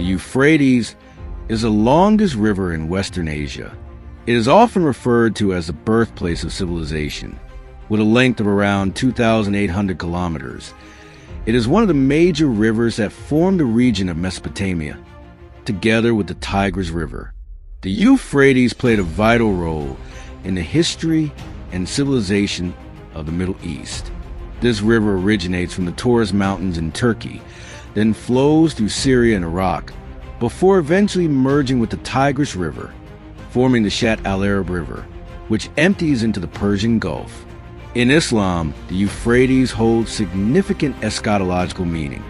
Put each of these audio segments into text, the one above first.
The Euphrates is the longest river in Western Asia. It is often referred to as the birthplace of civilization, with a length of around 2,800 kilometers. It is one of the major rivers that form the region of Mesopotamia, together with the Tigris River. The Euphrates played a vital role in the history and civilization of the Middle East. This river originates from the Taurus Mountains in Turkey, then flows through Syria and Iraq, before eventually merging with the Tigris River, forming the Shatt al-Arab River, which empties into the Persian Gulf. In Islam, the Euphrates holds significant eschatological meaning.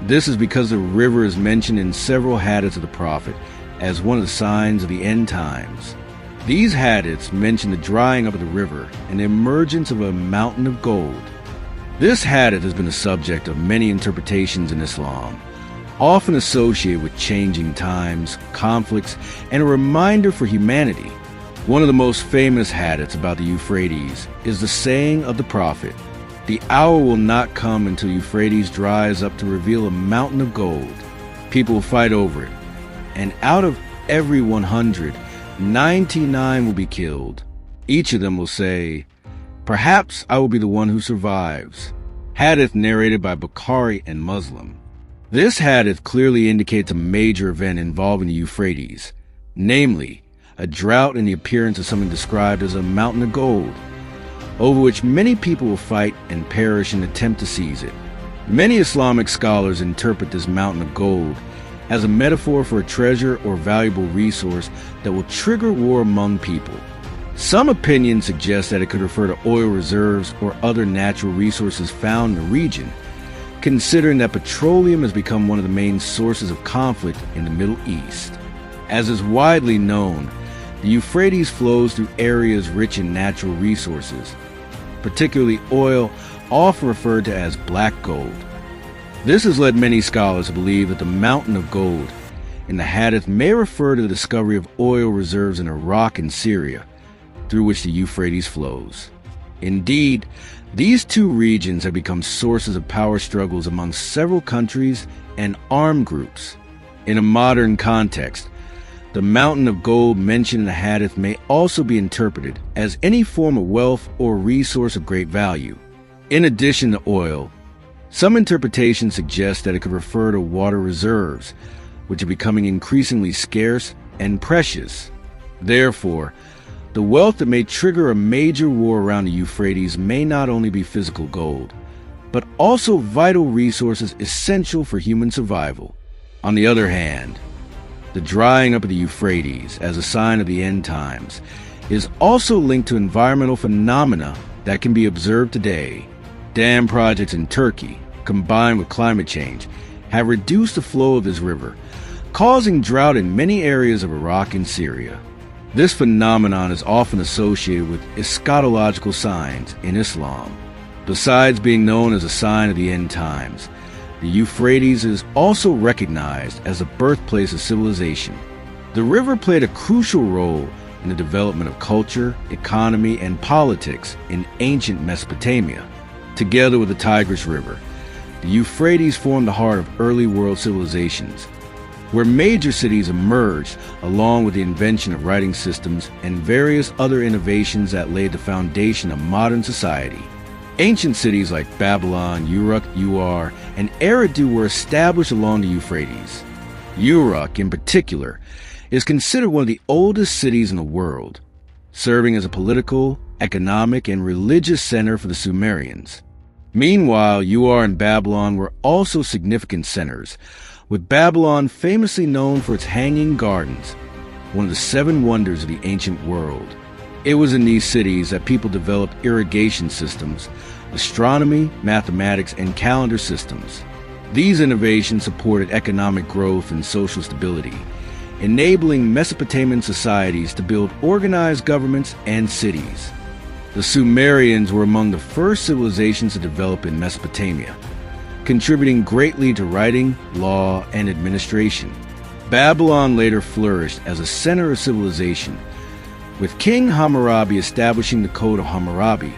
This is because the river is mentioned in several hadiths of the Prophet as one of the signs of the end times. These hadiths mention the drying up of the river and the emergence of a mountain of gold. This hadith has been the subject of many interpretations in Islam, often associated with changing times, conflicts, and a reminder for humanity. One of the most famous hadiths about the Euphrates is the saying of the Prophet, "The hour will not come until Euphrates dries up to reveal a mountain of gold. People will fight over it, and out of every 100, 99 will be killed. Each of them will say, 'Perhaps I will be the one who survives.'" Hadith narrated by Bukhari and Muslim. This hadith clearly indicates a major event involving the Euphrates, namely, a drought in the appearance of something described as a mountain of gold, over which many people will fight and perish in an attempt to seize it. Many Islamic scholars interpret this mountain of gold as a metaphor for a treasure or valuable resource that will trigger war among people. Some opinions suggest that it could refer to oil reserves or other natural resources found in the region, considering that petroleum has become one of the main sources of conflict in the Middle East. As is widely known, the Euphrates flows through areas rich in natural resources, particularly oil, often referred to as black gold. This has led many scholars to believe that the mountain of gold in the hadith may refer to the discovery of oil reserves in Iraq and Syria, through which the Euphrates flows. Indeed, these two regions have become sources of power struggles among several countries and armed groups. In a modern context, the mountain of gold mentioned in the hadith may also be interpreted as any form of wealth or resource of great value. In addition to oil, some interpretations suggest that it could refer to water reserves, which are becoming increasingly scarce and precious. Therefore, the wealth that may trigger a major war around the Euphrates may not only be physical gold, but also vital resources essential for human survival. On the other hand, the drying up of the Euphrates as a sign of the end times is also linked to environmental phenomena that can be observed today. Dam projects in Turkey, combined with climate change, have reduced the flow of this river, causing drought in many areas of Iraq and Syria. This phenomenon is often associated with eschatological signs in Islam. Besides being known as a sign of the end times, the Euphrates is also recognized as the birthplace of civilization. The river played a crucial role in the development of culture, economy, and politics in ancient Mesopotamia. Together with the Tigris River, the Euphrates formed the heart of early world civilizations, where major cities emerged along with the invention of writing systems and various other innovations that laid the foundation of modern society. Ancient cities like Babylon, Uruk, Ur, and Eridu were established along the Euphrates. Uruk, in particular, is considered one of the oldest cities in the world, serving as a political, economic, and religious center for the Sumerians. Meanwhile, Ur and Babylon were also significant centers, with Babylon famously known for its hanging gardens, one of the seven wonders of the ancient world. It was in these cities that people developed irrigation systems, astronomy, mathematics, and calendar systems. These innovations supported economic growth and social stability, enabling Mesopotamian societies to build organized governments and cities. The Sumerians were among the first civilizations to develop in Mesopotamia, contributing greatly to writing, law, and administration. Babylon later flourished as a center of civilization, with King Hammurabi establishing the Code of Hammurabi,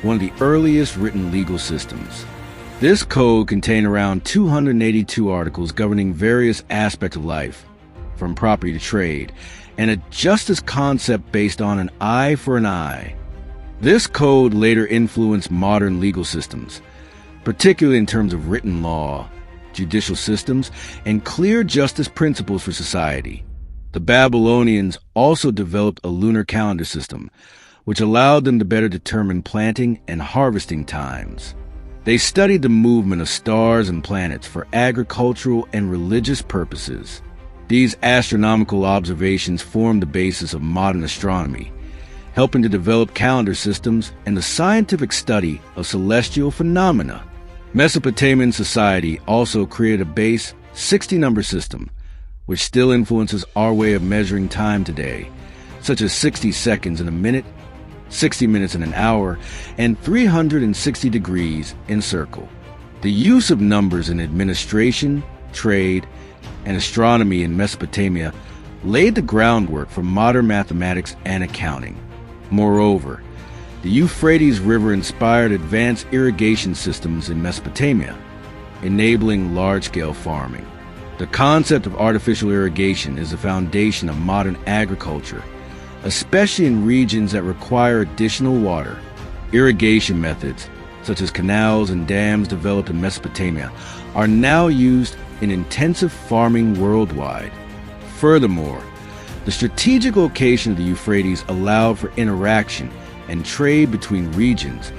one of the earliest written legal systems. This code contained around 282 articles governing various aspects of life, from property to trade, and a justice concept based on an eye for an eye. This code later influenced modern legal systems, particularly in terms of written law, judicial systems, and clear justice principles for society. The Babylonians also developed a lunar calendar system, which allowed them to better determine planting and harvesting times. They studied the movement of stars and planets for agricultural and religious purposes. These astronomical observations formed the basis of modern astronomy, helping to develop calendar systems and the scientific study of celestial phenomena. Mesopotamian society also created a base 60-number system, which still influences our way of measuring time today, such as 60 seconds in a minute, 60 minutes in an hour, and 360 degrees in circle. The use of numbers in administration, trade, and astronomy in Mesopotamia laid the groundwork for modern mathematics and accounting. Moreover, the Euphrates River inspired advanced irrigation systems in Mesopotamia, enabling large-scale farming. The concept of artificial irrigation is the foundation of modern agriculture, especially in regions that require additional water. Irrigation methods, such as canals and dams developed in Mesopotamia, are now used in intensive farming worldwide. Furthermore, the strategic location of the Euphrates allowed for interaction and trade between regions,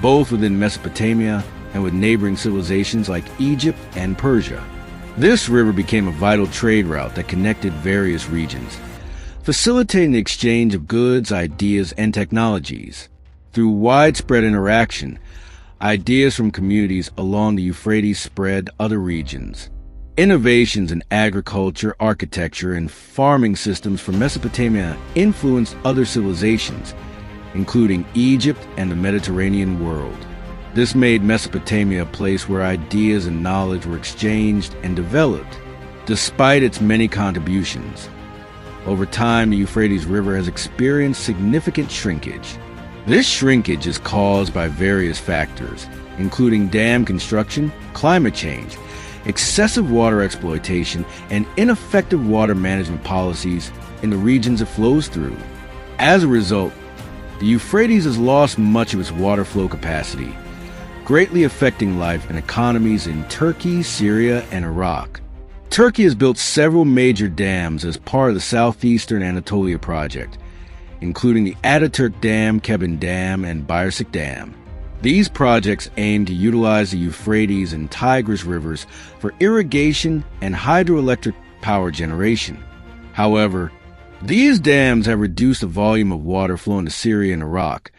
both within Mesopotamia and with neighboring civilizations like Egypt and Persia. This river became a vital trade route that connected various regions, facilitating the exchange of goods, ideas, and technologies. Through widespread interaction, ideas from communities along the Euphrates spread to other regions. Innovations in agriculture, architecture, and farming systems from Mesopotamia influenced other civilizations, including Egypt and the Mediterranean world. This made Mesopotamia a place where ideas and knowledge were exchanged and developed, despite its many contributions. Over time, the Euphrates River has experienced significant shrinkage. This shrinkage is caused by various factors, including dam construction, climate change, excessive water exploitation, and ineffective water management policies in the regions it flows through. As a result, the Euphrates has lost much of its water flow capacity, greatly affecting life and economies in Turkey, Syria, and Iraq. Turkey has built several major dams as part of the Southeastern Anatolia project, including the Ataturk Dam, Kebin Dam, and Birsik Dam. These projects aim to utilize the Euphrates and Tigris rivers for irrigation and hydroelectric power generation. However, these dams have reduced the volume of water flowing to Syria and Iraq,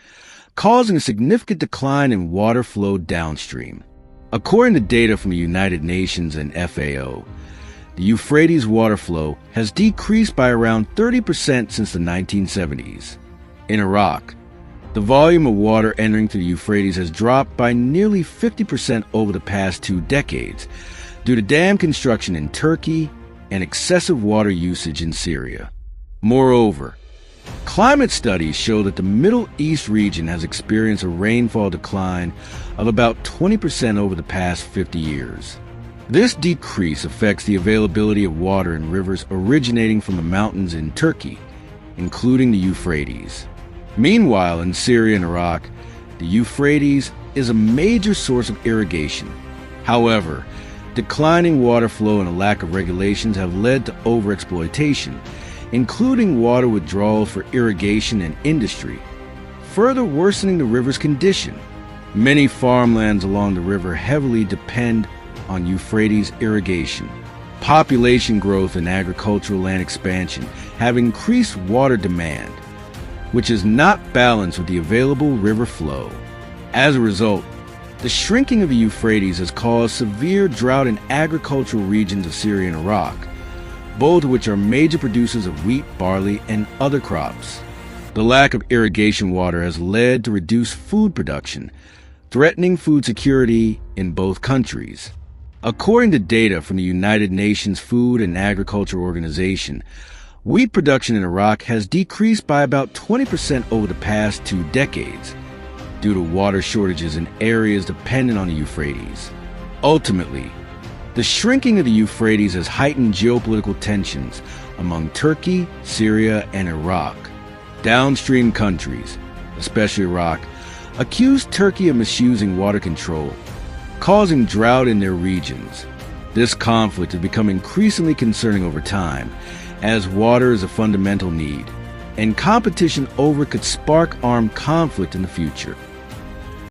causing a significant decline in water flow downstream. According to data from the United Nations and FAO, the Euphrates water flow has decreased by around 30% since the 1970s. In Iraq, the volume of water entering through the Euphrates has dropped by nearly 50% over the past 2 decades due to dam construction in Turkey and excessive water usage in Syria. Moreover, climate studies show that the Middle East region has experienced a rainfall decline of about 20% over the past 50 years. This decrease affects the availability of water in rivers originating from the mountains in Turkey, including the Euphrates. Meanwhile, in Syria and Iraq, the Euphrates is a major source of irrigation. However, declining water flow and a lack of regulations have led to overexploitation, including water withdrawal for irrigation and industry, further worsening the river's condition. Many farmlands along the river heavily depend on Euphrates irrigation. Population growth and agricultural land expansion have increased water demand, which is not balanced with the available river flow. As a result, the shrinking of the Euphrates has caused severe drought in agricultural regions of Syria and Iraq, both of which are major producers of wheat, barley, and other crops. The lack of irrigation water has led to reduced food production, threatening food security in both countries. According to data from the United Nations Food and Agriculture Organization, wheat production in Iraq has decreased by about 20% over the past 2 decades, due to water shortages in areas dependent on the Euphrates. Ultimately, the shrinking of the Euphrates has heightened geopolitical tensions among Turkey, Syria, and Iraq. Downstream countries, especially Iraq, accused Turkey of misusing water control, causing drought in their regions. This conflict has become increasingly concerning over time, as water is a fundamental need, and competition over it could spark armed conflict in the future.